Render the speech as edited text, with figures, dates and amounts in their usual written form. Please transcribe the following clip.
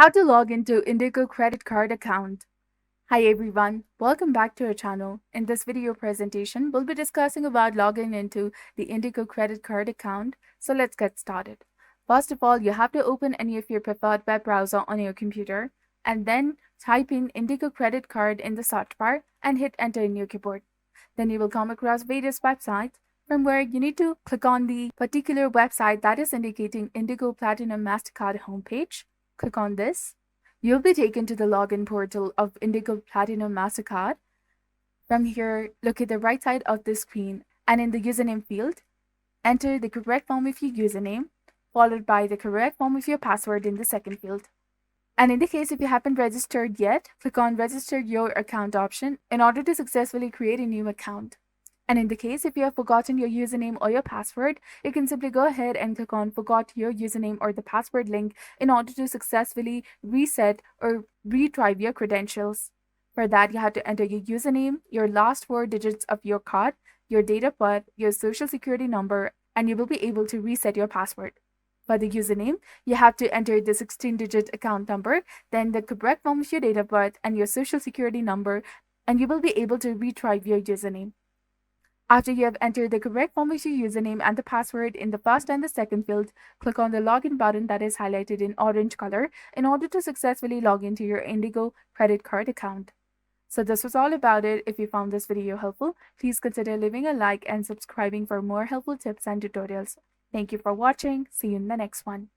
How to log into Indigo Credit Card account. Hi everyone, welcome back to our channel. In this video presentation, we'll be discussing about logging into the Indigo Credit Card account. So let's get started. First of all, you have to open any of your preferred web browser on your computer and then type in Indigo Credit Card in the search bar and hit enter in your keyboard. Then you will come across various websites from where you need to click on the particular website that is indicating Indigo Platinum MasterCard homepage. Click on this. You'll be taken to the login portal of Indigo Platinum MasterCard. From here, look at the right side of the screen and in the username field, enter the correct form of your username, followed by the correct form of your password in the second field. And in the case if you haven't registered yet, click on Register Your Account option in order to successfully create a new account. And in the case if you have forgotten your username or your password, you can simply go ahead and click on Forgot Your Username or the Password link in order to successfully reset or retrieve your credentials. For that, you have to enter your username, your last 4 digits of your card, your date of birth, your social security number, and you will be able to reset your password. For the username, you have to enter the 16-digit account number, then the correct form of your date of birth and your social security number, and you will be able to retrieve your username. After you have entered the correct form of your username and the password in the first and the second field, click on the login button that is highlighted in orange color in order to successfully log into your Indigo credit card account. So this was all about it. If you found this video helpful, please consider leaving a like and subscribing for more helpful tips and tutorials. Thank you for watching. See you in the next one.